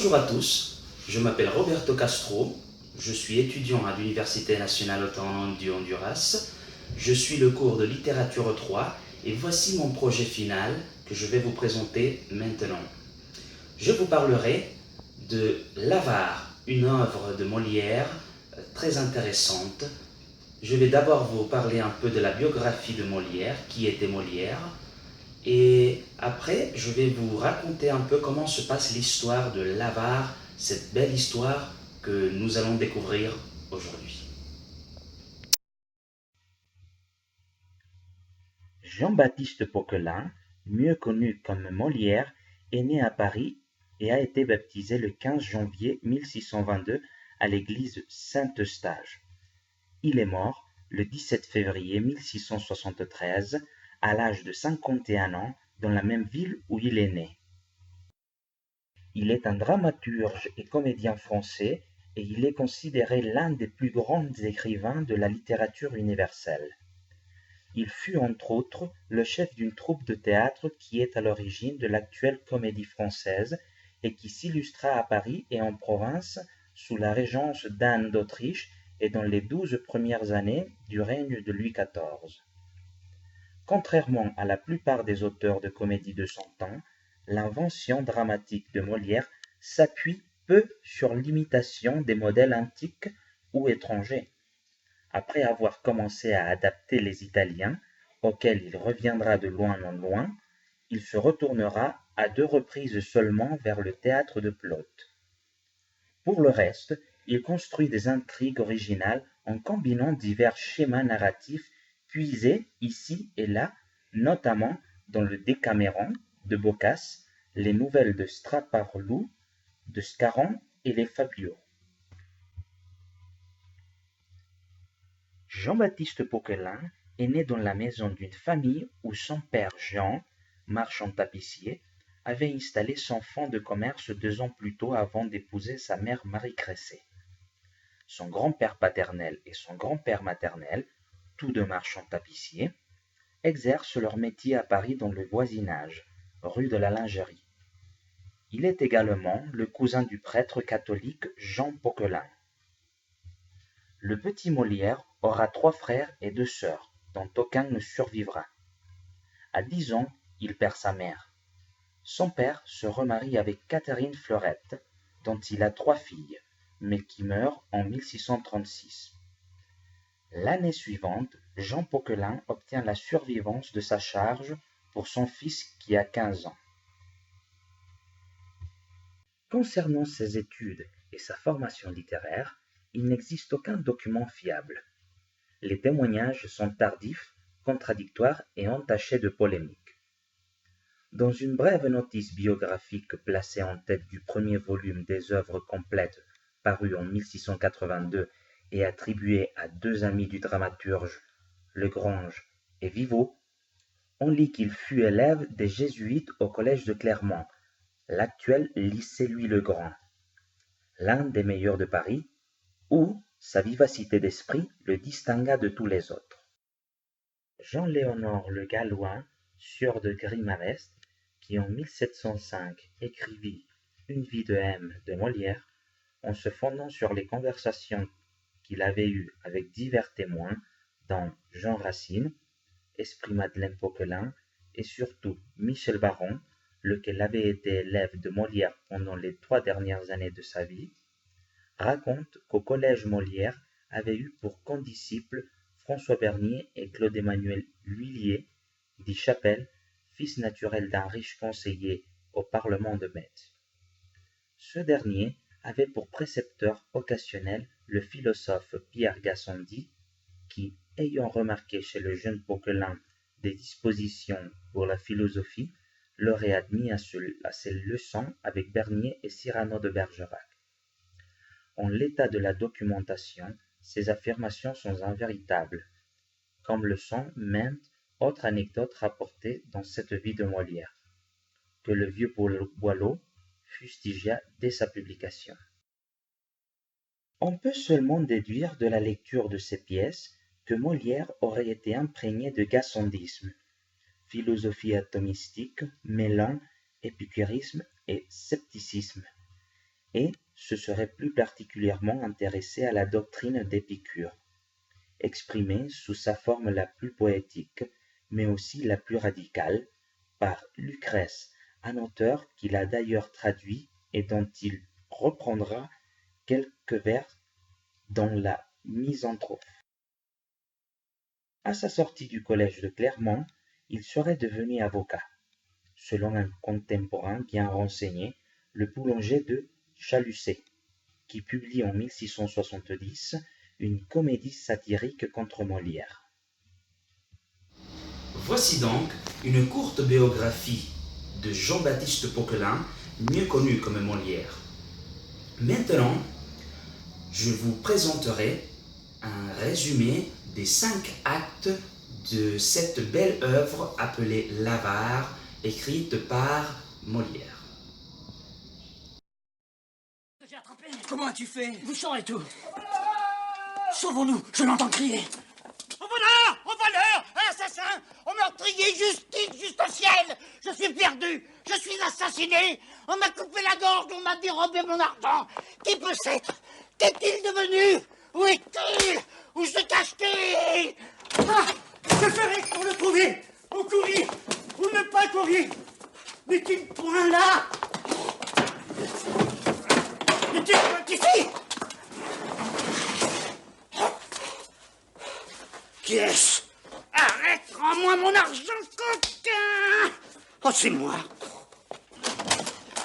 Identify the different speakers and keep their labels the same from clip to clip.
Speaker 1: Bonjour à tous, je m'appelle Roberto Castro, je suis étudiant à l'Université nationale autonome du Honduras, je suis le cours de littérature 3 et voici mon projet final que je vais vous présenter maintenant. Je vous parlerai de L'Avare, une œuvre de Molière très intéressante. Je vais d'abord vous parler un peu de la biographie de Molière, qui était Molière, et après, je vais vous raconter un peu comment se passe l'histoire de l'Avare, cette belle histoire que nous allons découvrir aujourd'hui.
Speaker 2: Jean-Baptiste Poquelin, mieux connu comme Molière, est né à Paris et a été baptisé le 15 janvier 1622 à l'église Saint-Eustache. Il est mort le 17 février 1673 à l'âge de 51 ans dans la même ville où il est né. Il est un dramaturge et comédien français et il est considéré l'un des plus grands écrivains de la littérature universelle. Il fut entre autres le chef d'une troupe de théâtre qui est à l'origine de l'actuelle Comédie-Française et qui s'illustra à Paris et en province sous la régence d'Anne d'Autriche et dans les 12 premières années du règne de Louis XIV. Contrairement à la plupart des auteurs de comédie de son temps, l'invention dramatique de Molière s'appuie peu sur l'imitation des modèles antiques ou étrangers. Après avoir commencé à adapter les Italiens, auxquels il reviendra de loin en loin, il se retournera à 2 reprises seulement vers le théâtre de Plaute. Pour le reste, il construit des intrigues originales en combinant divers schémas narratifs puisés ici et là, notamment dans le Décaméron de Boccace, les nouvelles de Straparoulou, de Scarron et les Fabliaux. Jean-Baptiste Poquelin est né dans la maison d'une famille où son père Jean, marchand tapissier, avait installé son fonds de commerce 2 ans plus tôt avant d'épouser sa mère Marie Cressé. Son grand-père paternel et son grand-père maternel, tous deux marchands tapissiers, exercent leur métier à Paris dans le voisinage, rue de la Lingerie. Il est également le cousin du prêtre catholique Jean Poquelin. Le petit Molière aura 3 frères et 2 sœurs, dont aucun ne survivra. À 10 ans, il perd sa mère. Son père se remarie avec Catherine Fleurette, dont il a 3 filles, mais qui meurt en 1636. L'année suivante, Jean Poquelin obtient la survivance de sa charge pour son fils qui a 15 ans. Concernant ses études et sa formation littéraire, il n'existe aucun document fiable. Les témoignages sont tardifs, contradictoires et entachés de polémiques. Dans une brève notice biographique placée en tête du premier volume des œuvres complètes paru en 1682 et attribuée à 2 amis du dramaturge, Legrange et Viveau, on lit qu'il fut élève des jésuites au collège de Clermont, l'actuel lycée Louis-le-Grand, l'un des meilleurs de Paris, où sa vivacité d'esprit le distingua de tous les autres. Jean-Léonard Le Gallois, sieur de Grimarest, qui en 1705 écrivit Une vie de M de Molière, en se fondant sur les conversations qu'il avait eues avec divers témoins, dont Jean Racine, Esprit-Madeleine Poquelin et surtout Michel Baron, lequel avait été élève de Molière pendant les 3 dernières années de sa vie, raconte qu'au collège Molière avait eu pour condisciples François Bernier et Claude-Emmanuel L'Huillier, dit Chapelle, fils naturel d'un riche conseiller au Parlement de Metz. Ce dernier avait pour précepteur occasionnel le philosophe Pierre Gassendi, qui, ayant remarqué chez le jeune Poquelin des dispositions pour la philosophie, l'aurait admis à ses leçons avec Bernier et Cyrano de Bergerac. En l'état de la documentation, ces affirmations sont invéritables, comme le sont maintes autres anecdotes rapportées dans cette vie de Molière, que le vieux Boileau fustigia dès sa publication. On peut seulement déduire de la lecture de ces pièces que Molière aurait été imprégné de gassendisme, philosophie atomistique mêlant épicurisme et scepticisme, et se serait plus particulièrement intéressé à la doctrine d'Épicure, exprimée sous sa forme la plus poétique, mais aussi la plus radicale, par Lucrèce, un auteur qu'il a d'ailleurs traduit et dont il reprendra quelques vers dans la Misanthrope. À sa sortie du collège de Clermont, il serait devenu avocat, selon un contemporain bien renseigné, le boulanger de Chaluçay, qui publie en 1670 une comédie satirique contre Molière.
Speaker 1: Voici donc une courte biographie de Jean-Baptiste Poquelin, mieux connu comme Molière. Maintenant, je vous présenterai un résumé des 5 actes de cette belle œuvre appelée L'Avare, écrite par Molière.
Speaker 3: Comment as-tu fait? Vous saurez tout. Sauvons-nous, je l'entends crier.
Speaker 4: Au voleur! Au voleur! À l'assassin! Au meurtrier! Justice! Justiciel! Je suis perdu! Je suis assassiné! On m'a coupé la gorge! On m'a dérobé mon argent! Qui peut être? Qu'est-il devenu? Où est-il? Où se cache-t-il?
Speaker 3: Ah, que ferais-je pour le trouver? Ou courir? Ou ne pas courir? N'est-il point là? N'est-il point ici?
Speaker 4: Qui est-ce? Arrête! Rends-moi mon argent, coquin! Oh, c'est moi!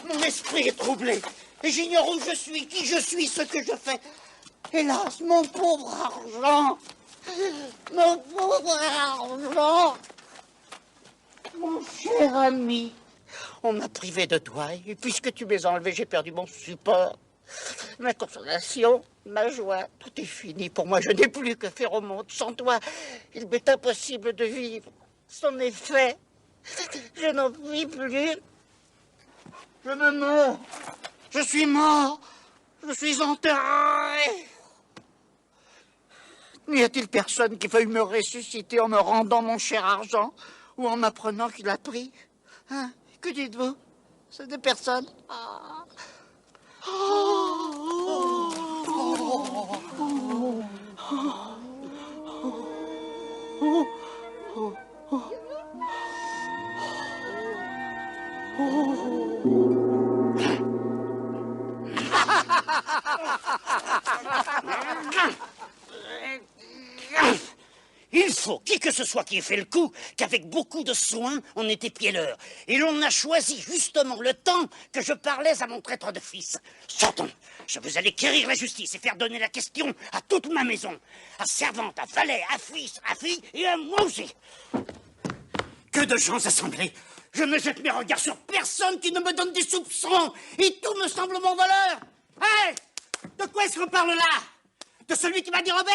Speaker 4: Mon esprit est troublé, et j'ignore où je suis, qui je suis, ce que je fais. Hélas, mon pauvre argent! Mon pauvre argent! Mon cher ami, on m'a privé de toi, et puisque tu m'es enlevé, j'ai perdu mon support. Ma consolation, ma joie, tout est fini. Pour moi, je n'ai plus que faire au monde. Sans toi, il m'est impossible de vivre. C'en est fait. Je n'en vis plus. Je me meurs. Je suis mort. Je suis enterré. N'y a-t-il personne qui veuille me ressusciter en me rendant mon cher argent ou en m'apprenant qu'il a pris? Hein? Que dites-vous? C'est des personnes. Ah. Il faut, qui que ce soit qui ait fait le coup, qu'avec beaucoup de soin, on ait épié l'heure. Et l'on a choisi justement le temps que je parlais à mon traître de fils. Sortons, je veux aller quérir la justice et faire donner la question à toute ma maison. À servante, à valet, à fils, à fille et à moi aussi. Que de gens assemblés. Je ne jette mes regards sur personne qui ne me donne des soupçons. Et tout me semble mon voleur. Hé! De quoi est-ce qu'on parle là? De celui qui m'a dérobé?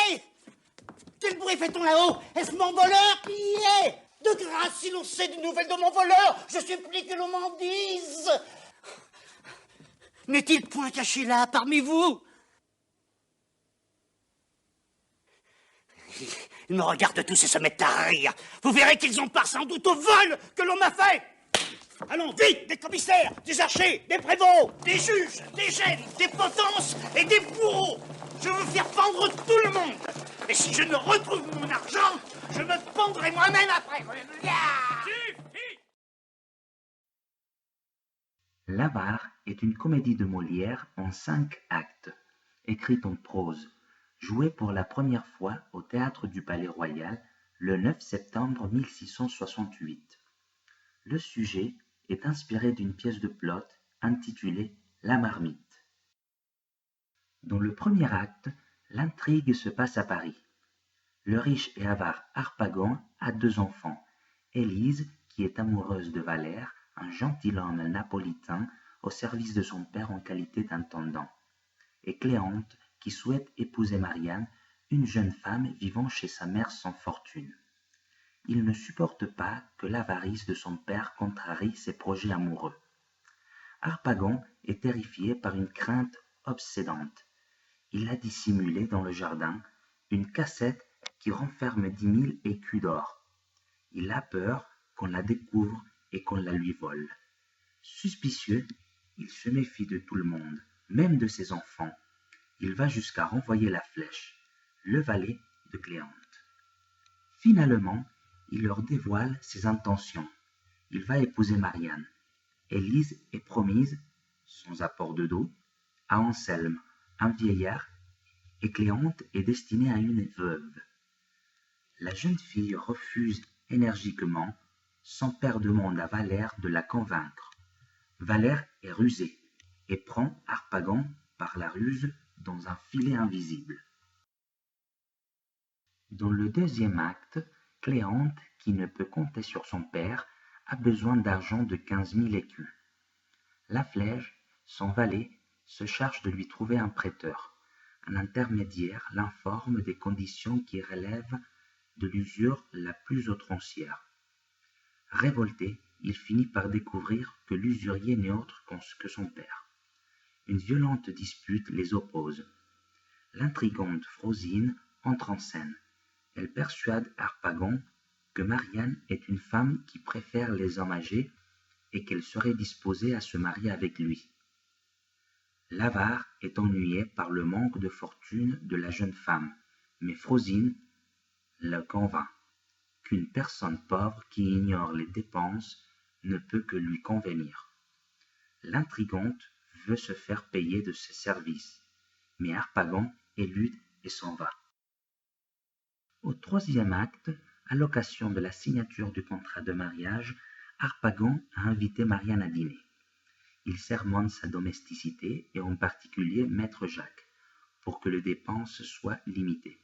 Speaker 4: Quel bruit fait-on là-haut? Est-ce mon voleur qui y est? De grâce, si l'on sait des nouvelles de mon voleur, je supplie que l'on m'en dise. N'est-il point caché là, parmi vous? Ils me regardent tous et se mettent à rire. Vous verrez qu'ils ont part sans doute au vol que l'on m'a fait. Allons, vite, des commissaires, des archers, des prévôts, des juges, des gènes, des potences et des bourreaux. Je veux faire pendre tout le monde. Et si je ne retrouve mon argent, je me pendrai moi-même après.
Speaker 2: L'Avare est une comédie de Molière en 5 actes, écrite en prose, jouée pour la première fois au théâtre du Palais Royal le 9 septembre 1668. Le sujet est inspiré d'une pièce de Plot intitulée La Marmite. Dans le premier acte, l'intrigue se passe à Paris. Le riche et avare Harpagon a 2 enfants, Élise, qui est amoureuse de Valère, un gentilhomme napolitain au service de son père en qualité d'intendant, et Cléante, qui souhaite épouser Marianne, une jeune femme vivant chez sa mère sans fortune. Il ne supporte pas que l'avarice de son père contrarie ses projets amoureux. Harpagon est terrifié par une crainte obsédante. Il a dissimulé dans le jardin une cassette qui renferme 10 000 écus d'or. Il a peur qu'on la découvre et qu'on la lui vole. Suspicieux, il se méfie de tout le monde, même de ses enfants. Il va jusqu'à renvoyer la flèche, le valet de Cléante. Finalement, il leur dévoile ses intentions. Il va épouser Marianne. Élise est promise, sans apport de dos, à Anselme, un vieillard, et Cléante est destinée à une veuve. La jeune fille refuse énergiquement. Son père demande à Valère de la convaincre. Valère est rusé et prend Harpagon par la ruse dans un filet invisible. Dans le deuxième acte, Cléante, qui ne peut compter sur son père, a besoin d'argent de 15 000 écus. La Flèche, son valet, se charge de lui trouver un prêteur. Un intermédiaire l'informe des conditions qui relèvent de l'usure la plus outrancière. Révolté, il finit par découvrir que l'usurier n'est autre que son père. Une violente dispute les oppose. L'intrigante Frosine entre en scène. Elle persuade Harpagon que Marianne est une femme qui préfère les hommes âgés et qu'elle serait disposée à se marier avec lui. L'avare est ennuyé par le manque de fortune de la jeune femme, mais Frosine le convainc qu'une personne pauvre qui ignore les dépenses ne peut que lui convenir. L'intrigante veut se faire payer de ses services, mais Harpagon élude et s'en va. Au troisième acte, à l'occasion de la signature du contrat de mariage, Harpagon a invité Marianne à dîner. Il sermonne sa domesticité et en particulier Maître Jacques, pour que les dépenses soient limitées.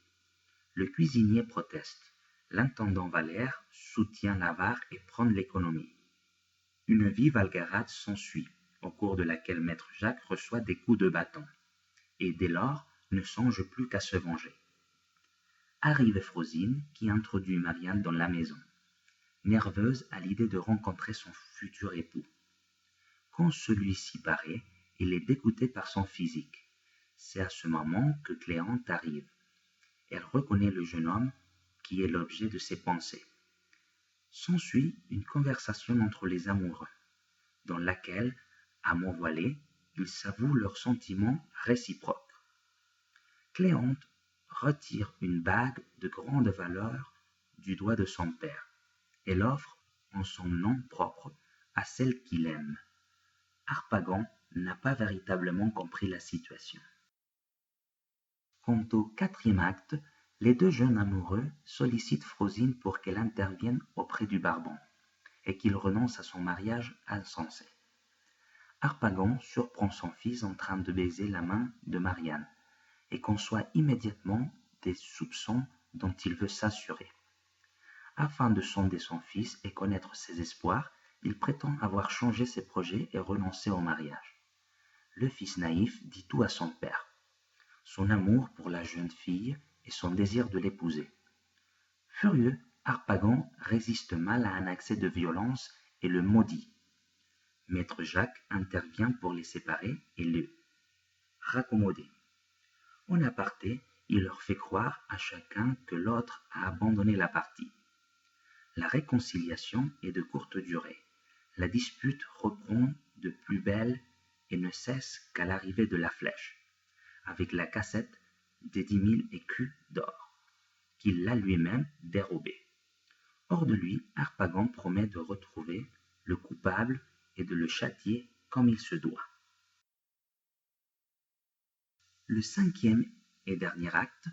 Speaker 2: Le cuisinier proteste. L'intendant Valère soutient l'avare et prône l'économie. Une vive algarade s'ensuit, au cours de laquelle Maître Jacques reçoit des coups de bâton, et dès lors ne songe plus qu'à se venger. Arrive Frosine, qui introduit Marianne dans la maison, nerveuse à l'idée de rencontrer son futur époux. Quand celui-ci paraît, il est dégoûté par son physique. C'est à ce moment que Cléante arrive. Elle reconnaît le jeune homme qui est l'objet de ses pensées. S'ensuit une conversation entre les amoureux, dans laquelle, à mots voilés, ils s'avouent leurs sentiments réciproques. Cléante retire une bague de grande valeur du doigt de son père et l'offre en son nom propre à celle qu'il aime. Harpagon n'a pas véritablement compris la situation. Quant au quatrième acte, les deux jeunes amoureux sollicitent Frosine pour qu'elle intervienne auprès du barbon et qu'il renonce à son mariage insensé. Harpagon surprend son fils en train de baiser la main de Marianne et conçoit immédiatement des soupçons dont il veut s'assurer. Afin de sonder son fils et connaître ses espoirs, il prétend avoir changé ses projets et renoncé au mariage. Le fils naïf dit tout à son père, son amour pour la jeune fille et son désir de l'épouser. Furieux, Harpagon résiste mal à un accès de violence et le maudit. Maître Jacques intervient pour les séparer et les raccommoder. En aparté, il leur fait croire à chacun que l'autre a abandonné la partie. La réconciliation est de courte durée. La dispute reprend de plus belle et ne cesse qu'à l'arrivée de la Flèche, avec la cassette des 10 000 écus d'or, qu'il l'a lui-même dérobée. Hors de lui, Harpagon promet de retrouver le coupable et de le châtier comme il se doit. Le cinquième et dernier acte,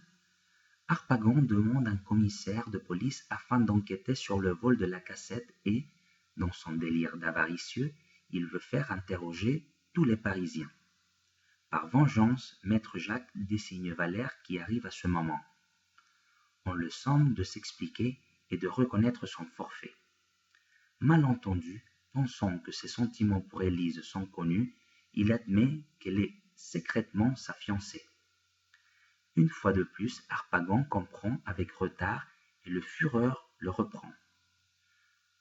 Speaker 2: Harpagon demande un commissaire de police afin d'enquêter sur le vol de la cassette et, dans son délire d'avaricieux, il veut faire interroger tous les Parisiens. Par vengeance, Maître Jacques désigne Valère qui arrive à ce moment. On le somme de s'expliquer et de reconnaître son forfait. Malentendu, pensant que ses sentiments pour Élise sont connus, il admet qu'elle est secrètement sa fiancée. Une fois de plus, Harpagon comprend avec retard et le fureur le reprend.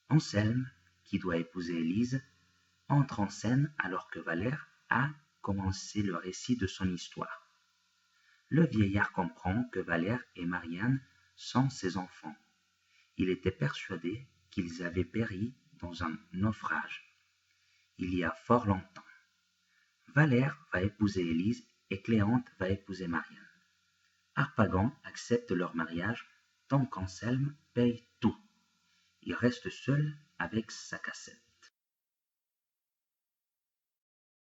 Speaker 2: Anselme, qui doit épouser Élise, entre en scène alors que Valère a commencé le récit de son histoire. Le vieillard comprend que Valère et Marianne sont ses enfants. Il était persuadé qu'ils avaient péri dans un naufrage, il y a fort longtemps. Valère va épouser Élise et Cléante va épouser Marianne. Harpagon accepte leur mariage tant qu'Anselme paye tout. Il reste seul avec sa cassette.